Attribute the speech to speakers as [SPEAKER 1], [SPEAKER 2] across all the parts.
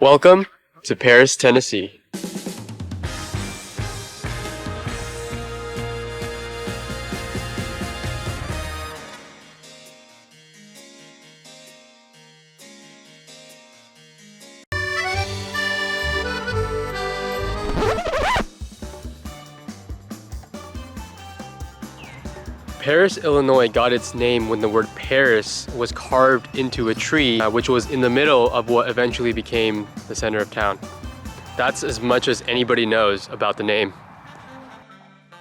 [SPEAKER 1] Welcome to Paris, Tennessee. Paris, Illinois got its name when the word Paris was carved into a tree, which was in the middle of what eventually became the center of town. That's as much as anybody knows about the name.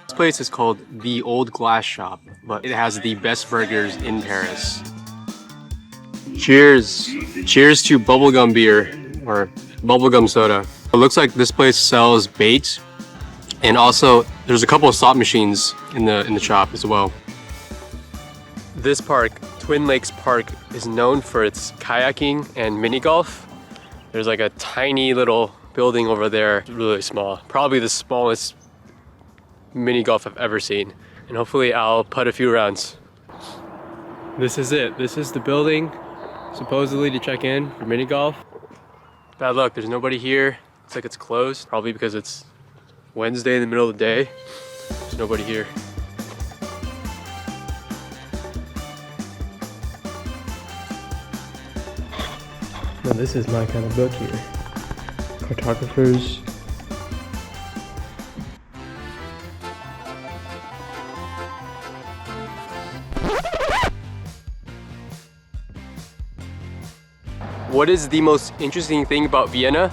[SPEAKER 1] This place is called The Old Glass Shop, but it has the best burgers in Paris. Cheers! Cheers to bubblegum beer, or bubblegum soda. It looks like this place sells bait, and also there's a couple of slot machines in the shop as well. This park, Twin Lakes Park, is known for its kayaking and mini golf. There's like a tiny little building over there, it's really small. Probably the smallest mini golf I've ever seen. And hopefully I'll putt a few rounds. This is it. This is the building, supposedly to check in for mini golf. Bad luck, there's nobody here. It's like it's closed, probably because it's Wednesday in the middle of the day. There's nobody here. Now this is my kind of book here. Cartographers. What is the most interesting thing about Vienna?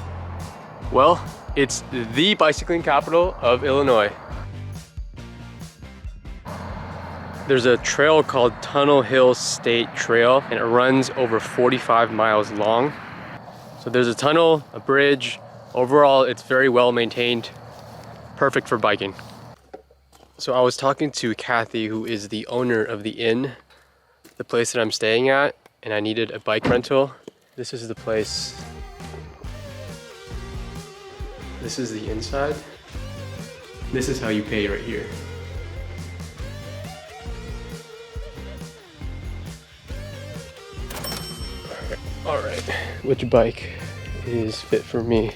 [SPEAKER 1] Well, it's the bicycling capital of Illinois. There's a trail called Tunnel Hill State Trail, and it runs over 45 miles long. So there's a tunnel, a bridge. Overall, it's very well maintained, perfect for biking. So I was talking to Kathy, who is the owner of the inn, the place that I'm staying at, and I needed a bike rental. This is the place. This is the inside. This is how you pay right here. All right, which bike is fit for me?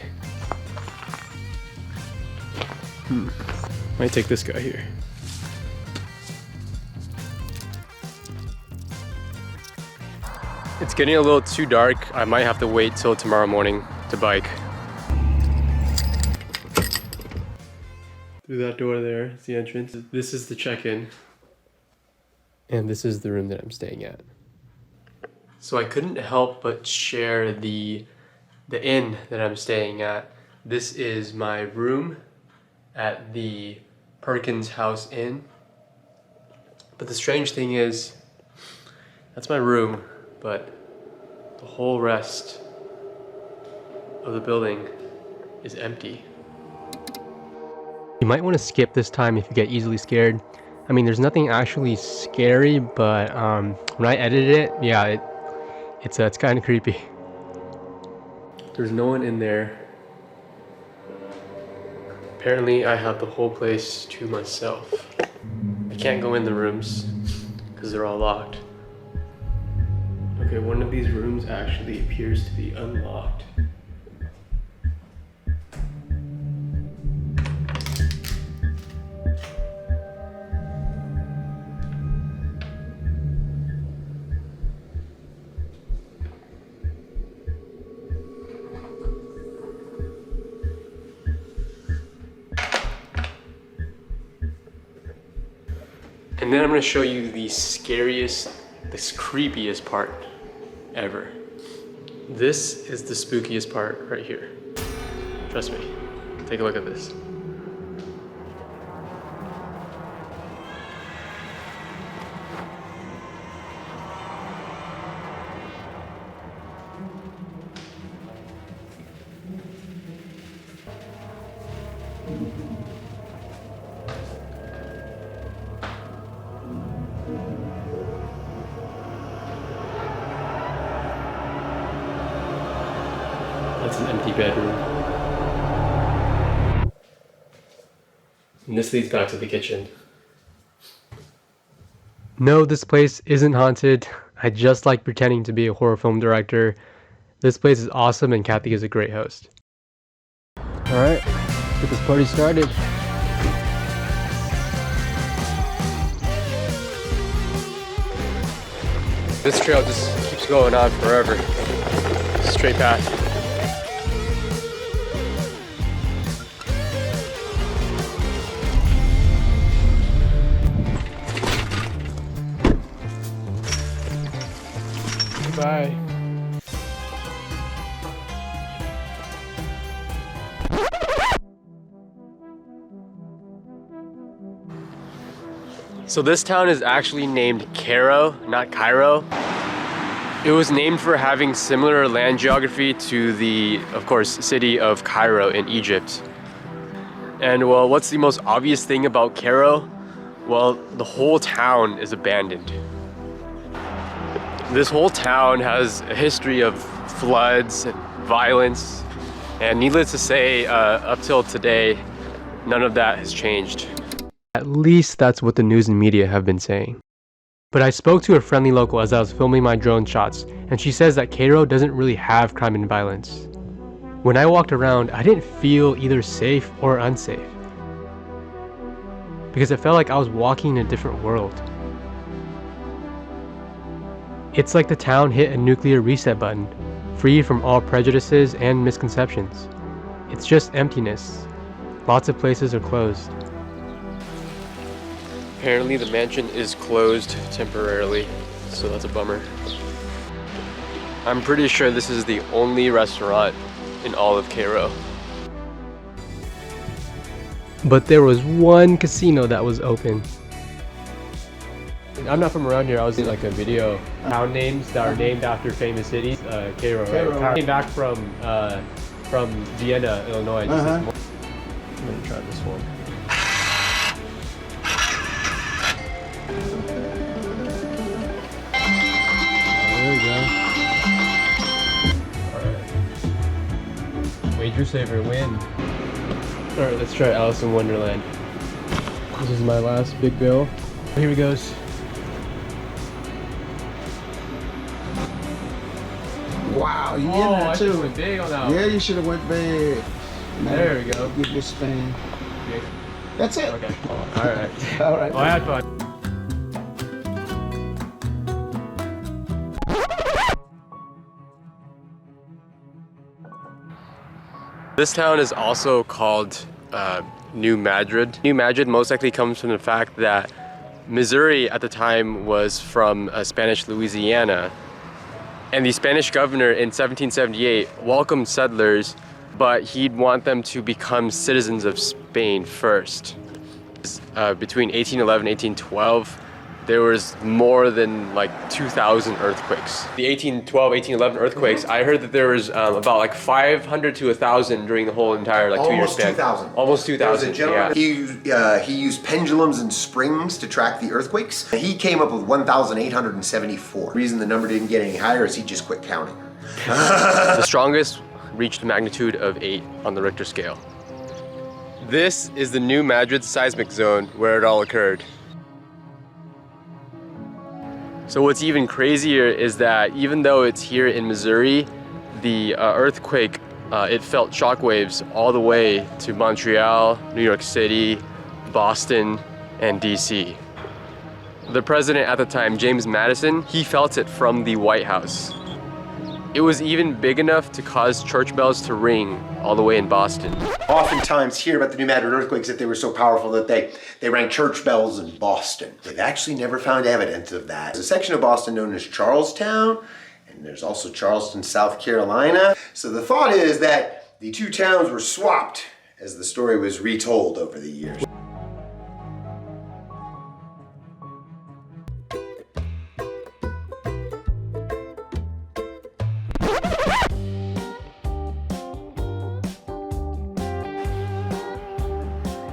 [SPEAKER 1] Might take this guy here. It's getting a little too dark. I might have to wait till tomorrow morning to bike. Through that door there, it's the entrance. This is the check-in. And this is the room that I'm staying at. So I couldn't help but share the inn that I'm staying at. This is my room at the Perkins House Inn. But the strange thing is, that's my room, but the whole rest of the building is empty. You might want to skip this time if you get easily scared. I mean, there's nothing actually scary, but when I edited it, yeah, it's kind of creepy. There's no one in there. Apparently, I have the whole place to myself. I can't go in the rooms because they're all locked. Okay, one of these rooms actually appears to be unlocked. And then I'm going to show you the scariest, the creepiest part ever. This is the spookiest part right here. Trust me. Take a look at this. That's an empty bedroom. And this leads back to the kitchen. No, this place isn't haunted. I just like pretending to be a horror film director. This place is awesome and Kathy is a great host. Alright, let's get this party started. This trail just keeps going on forever. Straight path. Bye. So this town is actually named Caro, not Cairo. It was named for having similar land geography to the, of course, city of Cairo in Egypt. And well, what's the most obvious thing about Cairo? Well, the whole town is abandoned. This whole town has a history of floods and violence, and needless to say, up till today, none of that has changed. At least that's what the news and media have been saying. But I spoke to a friendly local as I was filming my drone shots, and she says that Cairo doesn't really have crime and violence. When I walked around, I didn't feel either safe or unsafe, because it felt like I was walking in a different world. It's like the town hit a nuclear reset button, free from all prejudices and misconceptions. It's just emptiness. Lots of places are closed. Apparently the mansion is closed temporarily, so that's a bummer. I'm pretty sure this is the only restaurant in all of Cairo. But there was one casino that was open. I'm not from around here. I was in like a video. Town names that are named after famous cities. Cairo, right? I came back from Vienna, Illinois. Just this morning. I'm gonna try this one. There we go. Alright. Wager saver win. Alright, let's try Alice in Wonderland. This is my last big bill. Here he goes.
[SPEAKER 2] Wow, you in there
[SPEAKER 1] I
[SPEAKER 2] too.
[SPEAKER 1] just went big on that one.
[SPEAKER 2] Yeah, you should have went big.
[SPEAKER 1] There we go.
[SPEAKER 2] Give this thing.
[SPEAKER 1] Okay.
[SPEAKER 2] That's it.
[SPEAKER 1] Okay. Alright.
[SPEAKER 2] All right.
[SPEAKER 1] Well, I had fun. This town is also called New Madrid. New Madrid most likely comes from the fact that Missouri at the time was from Spanish Louisiana. And the Spanish governor in 1778 welcomed settlers, but he'd want them to become citizens of Spain first. Between 1811 and 1812, there was more than like 2,000 earthquakes. The 1812, 1811 earthquakes, I heard that there was about like 500 to 1,000 during the whole entire like 2 year span. Almost 2,000.
[SPEAKER 3] There was a gentleman,
[SPEAKER 1] yeah.
[SPEAKER 3] he used pendulums and springs to track the earthquakes. He came up with 1,874. The reason the number didn't get any higher is he just quit counting.
[SPEAKER 1] The strongest reached a magnitude of 8 on the Richter scale. This is the New Madrid seismic zone where it all occurred. So what's even crazier is that even though it's here in Missouri, the earthquake, it felt shockwaves all the way to Montreal, New York City, Boston, and DC. The president at the time, James Madison, he felt it from the White House. It was even big enough to cause church bells to ring all the way in Boston.
[SPEAKER 3] Oftentimes hear about the New Madrid earthquakes that they were so powerful that they rang church bells in Boston. They've actually never found evidence of that. There's a section of Boston known as Charlestown, and there's also Charleston, South Carolina. So the thought is that the two towns were swapped as the story was retold over the years.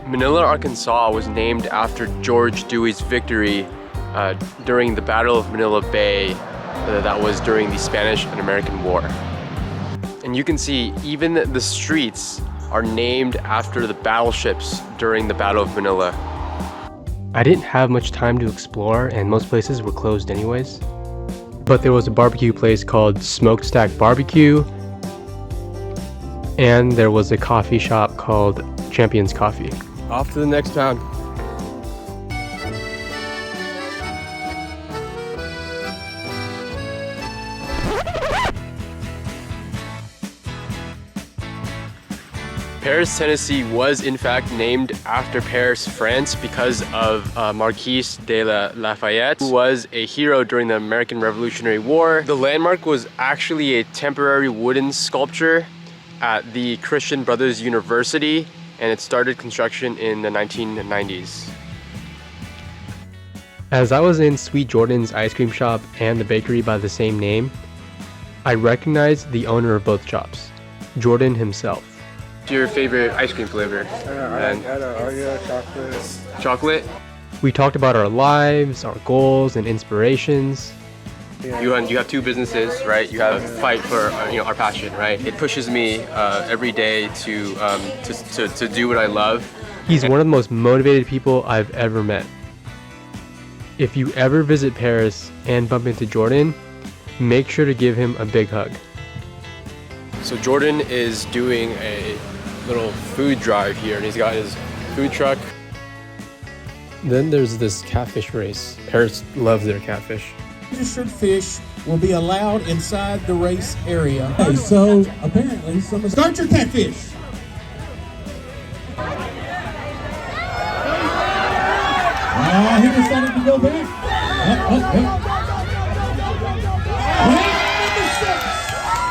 [SPEAKER 1] Manila, Arkansas was named after George Dewey's victory during the Battle of Manila Bay that was during the Spanish and American War. And you can see even the streets are named after the battleships during the Battle of Manila. I didn't have much time to explore and most places were closed anyways. but there was a barbecue place called Smokestack Barbecue, and there was a coffee shop called Champion's Coffee. Off to the next town. Paris, Tennessee was in fact named after Paris, France because of Marquis de Lafayette, who was a hero during the American Revolutionary War. The landmark was actually a temporary wooden sculpture at the Christian Brothers University, and it started construction in the 1990s. As I was in Sweet Jordan's ice cream shop and the bakery by the same name, I recognized the owner of both shops, Jordan himself. What's your favorite ice cream flavor?
[SPEAKER 2] I got an Oreo chocolate.
[SPEAKER 1] Chocolate? We talked about our lives, our goals, and inspirations.
[SPEAKER 2] Yeah.
[SPEAKER 1] You have two businesses, right? You have a fight for our passion, right? It pushes me every day to do what I love. He's one of the most motivated people I've ever met. If you ever visit Paris and bump into Jordan, make sure to give him a big hug. So Jordan is doing a little food drive here, and he's got his food truck. Then there's this catfish race. Paris loves their catfish.
[SPEAKER 4] Registered fish will be allowed inside the race area. Okay, so apparently start your catfish. He decided to go back. Race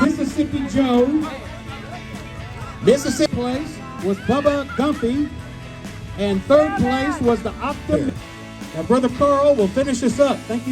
[SPEAKER 4] number 6, Mississippi Joe. Mississippi place was Bubba Gumpy, and third place was the Optim. Now, Brother Caro will finish this up. Thank you.